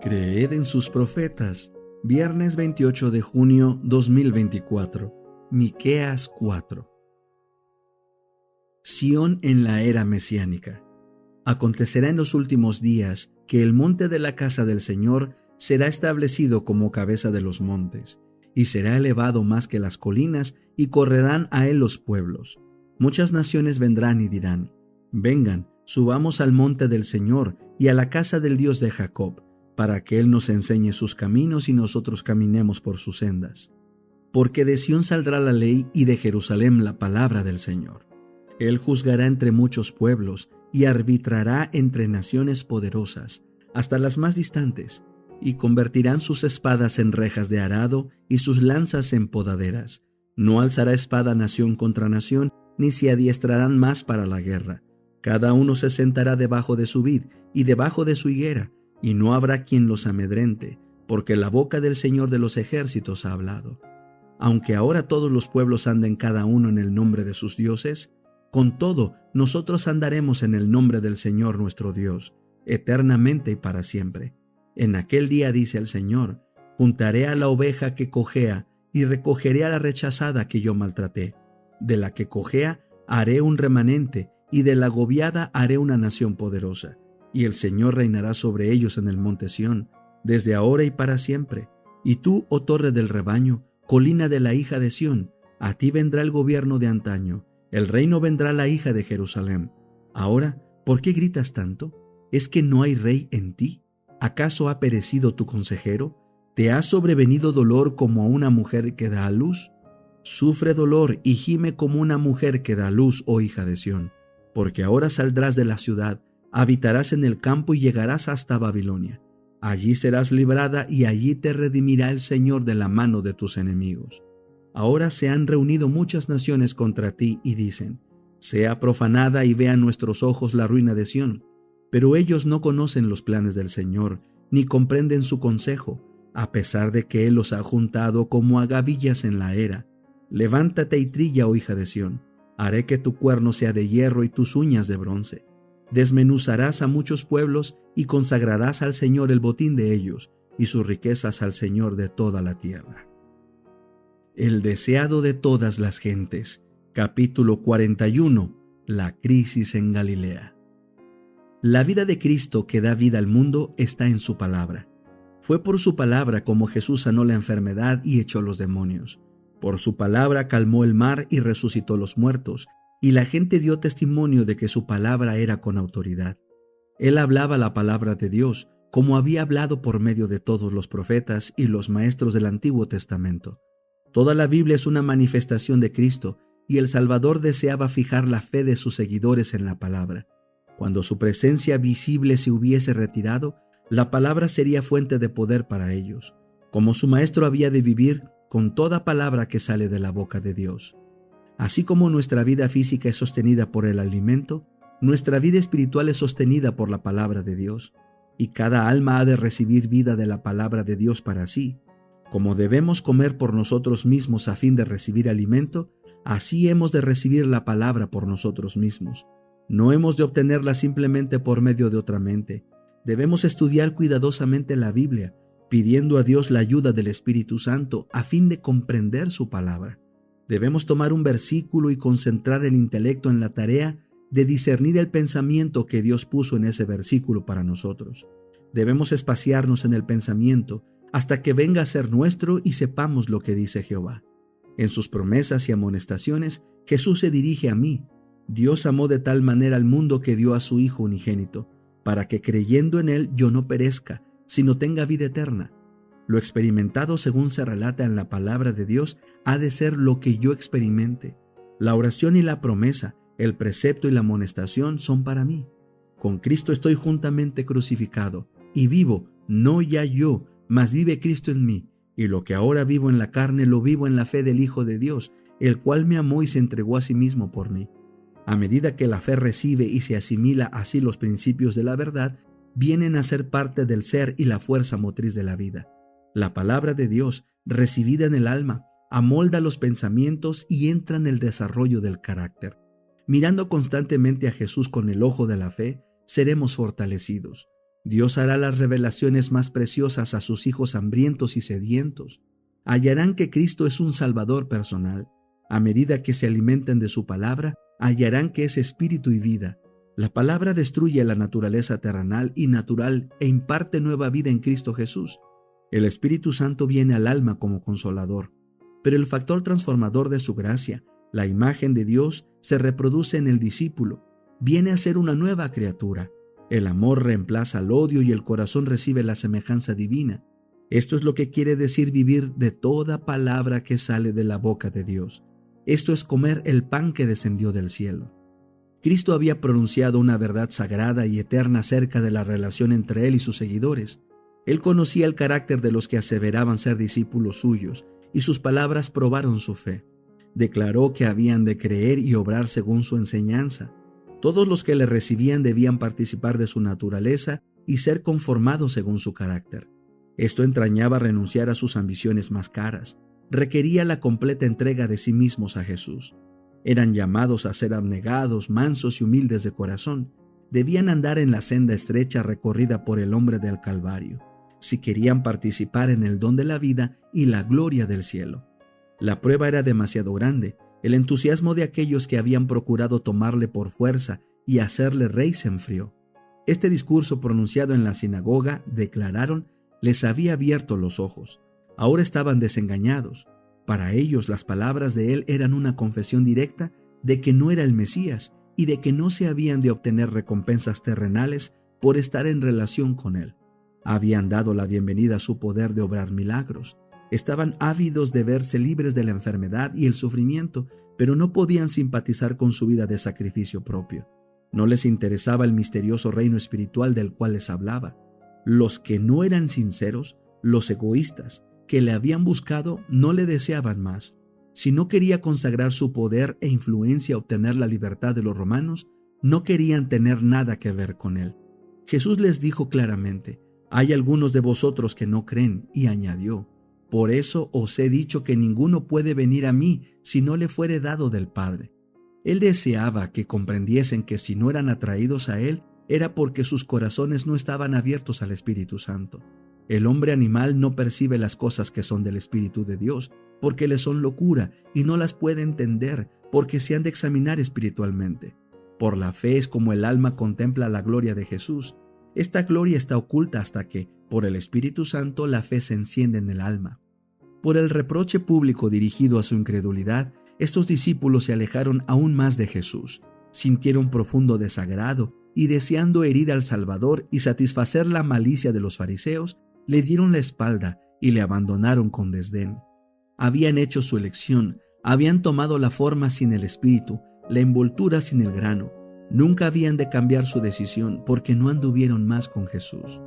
Creed en sus profetas. Viernes 28 de junio 2024. Miqueas 4. Sión en la era mesiánica. Acontecerá en los últimos días que el monte de la casa del Señor será establecido como cabeza de los montes, y será elevado más que las colinas, y correrán a él los pueblos. Muchas naciones vendrán y dirán: vengan, subamos al monte del Señor y a la casa del Dios de Jacob, para que Él nos enseñe sus caminos y nosotros caminemos por sus sendas. Porque de Sión saldrá la ley y de Jerusalén la palabra del Señor. Él juzgará entre muchos pueblos y arbitrará entre naciones poderosas, hasta las más distantes, y convertirán sus espadas en rejas de arado y sus lanzas en podaderas. No alzará espada nación contra nación, ni se adiestrarán más para la guerra. Cada uno se sentará debajo de su vid y debajo de su higuera, y no habrá quien los amedrente, porque la boca del Señor de los ejércitos ha hablado. Aunque ahora todos los pueblos anden cada uno en el nombre de sus dioses, con todo nosotros andaremos en el nombre del Señor nuestro Dios, eternamente y para siempre. En aquel día, dice el Señor, juntaré a la oveja que cojea y recogeré a la rechazada que yo maltraté. De la que cojea haré un remanente, y de la agobiada haré una nación poderosa. Y el Señor reinará sobre ellos en el monte Sión, desde ahora y para siempre. Y tú, oh torre del rebaño, colina de la hija de Sión, a ti vendrá el gobierno de antaño, el reino vendrá a la hija de Jerusalén. Ahora, ¿por qué gritas tanto? ¿Es que no hay rey en ti? ¿Acaso ha perecido tu consejero? ¿Te ha sobrevenido dolor como a una mujer que da a luz? Sufre dolor y gime como una mujer que da a luz, oh hija de Sión, porque ahora saldrás de la ciudad, habitarás en el campo y llegarás hasta Babilonia. Allí serás librada y allí te redimirá el Señor de la mano de tus enemigos. Ahora se han reunido muchas naciones contra ti y dicen: sea profanada y vean nuestros ojos la ruina de Sión. Pero ellos no conocen los planes del Señor, ni comprenden su consejo, a pesar de que Él los ha juntado como a gavillas en la era. Levántate y trilla, oh hija de Sión. Haré que tu cuerno sea de hierro y tus uñas de bronce. Desmenuzarás a muchos pueblos y consagrarás al Señor el botín de ellos y sus riquezas al Señor de toda la tierra. El deseado de todas las gentes. Capítulo 41. La crisis en Galilea. La vida de Cristo que da vida al mundo está en su palabra. Fue por su palabra como Jesús sanó la enfermedad y echó los demonios. Por su palabra calmó el mar y resucitó los muertos, y la gente dio testimonio de que su palabra era con autoridad. Él hablaba la palabra de Dios, como había hablado por medio de todos los profetas y los maestros del Antiguo Testamento. Toda la Biblia es una manifestación de Cristo, y el Salvador deseaba fijar la fe de sus seguidores en la palabra. Cuando su presencia visible se hubiese retirado, la palabra sería fuente de poder para ellos, como su Maestro había de vivir con toda palabra que sale de la boca de Dios. Así como nuestra vida física es sostenida por el alimento, nuestra vida espiritual es sostenida por la palabra de Dios, y cada alma ha de recibir vida de la palabra de Dios para sí. Como debemos comer por nosotros mismos a fin de recibir alimento, así hemos de recibir la palabra por nosotros mismos. No hemos de obtenerla simplemente por medio de otra mente. Debemos estudiar cuidadosamente la Biblia, pidiendo a Dios la ayuda del Espíritu Santo a fin de comprender su palabra. Debemos tomar un versículo y concentrar el intelecto en la tarea de discernir el pensamiento que Dios puso en ese versículo para nosotros. Debemos espaciarnos en el pensamiento hasta que venga a ser nuestro y sepamos lo que dice Jehová. En sus promesas y amonestaciones, Jesús se dirige a mí. Dios amó de tal manera al mundo que dio a su Hijo unigénito, para que creyendo en Él yo no perezca, sino tenga vida eterna. Lo experimentado según se relata en la palabra de Dios ha de ser lo que yo experimente. La oración y la promesa, el precepto y la amonestación son para mí. Con Cristo estoy juntamente crucificado, y vivo, no ya yo, mas vive Cristo en mí, y lo que ahora vivo en la carne lo vivo en la fe del Hijo de Dios, el cual me amó y se entregó a sí mismo por mí. A medida que la fe recibe y se asimila así los principios de la verdad, vienen a ser parte del ser y la fuerza motriz de la vida. La palabra de Dios, recibida en el alma, amolda los pensamientos y entra en el desarrollo del carácter. Mirando constantemente a Jesús con el ojo de la fe, seremos fortalecidos. Dios hará las revelaciones más preciosas a sus hijos hambrientos y sedientos. Hallarán que Cristo es un Salvador personal. A medida que se alimenten de su palabra, hallarán que es espíritu y vida. La palabra destruye la naturaleza terrenal y natural e imparte nueva vida en Cristo Jesús. El Espíritu Santo viene al alma como consolador, pero el factor transformador de su gracia, la imagen de Dios, se reproduce en el discípulo. Viene a ser una nueva criatura. El amor reemplaza al odio y el corazón recibe la semejanza divina. Esto es lo que quiere decir vivir de toda palabra que sale de la boca de Dios. Esto es comer el pan que descendió del cielo. Cristo había pronunciado una verdad sagrada y eterna acerca de la relación entre Él y sus seguidores. Él conocía el carácter de los que aseveraban ser discípulos suyos, y sus palabras probaron su fe. Declaró que habían de creer y obrar según su enseñanza. Todos los que le recibían debían participar de su naturaleza y ser conformados según su carácter. Esto entrañaba renunciar a sus ambiciones más caras. Requería la completa entrega de sí mismos a Jesús. Eran llamados a ser abnegados, mansos y humildes de corazón. Debían andar en la senda estrecha recorrida por el hombre del Calvario, si querían participar en el don de la vida y la gloria del cielo. La prueba era demasiado grande. El entusiasmo de aquellos que habían procurado tomarle por fuerza y hacerle rey se enfrió. Este discurso pronunciado en la sinagoga, declararon, les había abierto los ojos. Ahora estaban desengañados. Para ellos las palabras de él eran una confesión directa de que no era el Mesías y de que no se habían de obtener recompensas terrenales por estar en relación con él. Habían dado la bienvenida a su poder de obrar milagros. Estaban ávidos de verse libres de la enfermedad y el sufrimiento, pero no podían simpatizar con su vida de sacrificio propio. No les interesaba el misterioso reino espiritual del cual les hablaba. Los que no eran sinceros, los egoístas, que le habían buscado, no le deseaban más. Si no quería consagrar su poder e influencia a obtener la libertad de los romanos, no querían tener nada que ver con él. Jesús les dijo claramente, hay algunos de vosotros que no creen, y añadió, por eso os he dicho que ninguno puede venir a mí si no le fuere dado del Padre. Él deseaba que comprendiesen que si no eran atraídos a él, era porque sus corazones no estaban abiertos al Espíritu Santo. El hombre animal no percibe las cosas que son del Espíritu de Dios, porque le son locura y no las puede entender, porque se han de examinar espiritualmente. Por la fe es como el alma contempla la gloria de Jesús. Esta gloria está oculta hasta que, por el Espíritu Santo, la fe se enciende en el alma. Por el reproche público dirigido a su incredulidad, estos discípulos se alejaron aún más de Jesús, sintieron profundo desagrado y, deseando herir al Salvador y satisfacer la malicia de los fariseos, le dieron la espalda y le abandonaron con desdén. Habían hecho su elección, habían tomado la forma sin el espíritu, la envoltura sin el grano. Nunca habían de cambiar su decisión porque no anduvieron más con Jesús.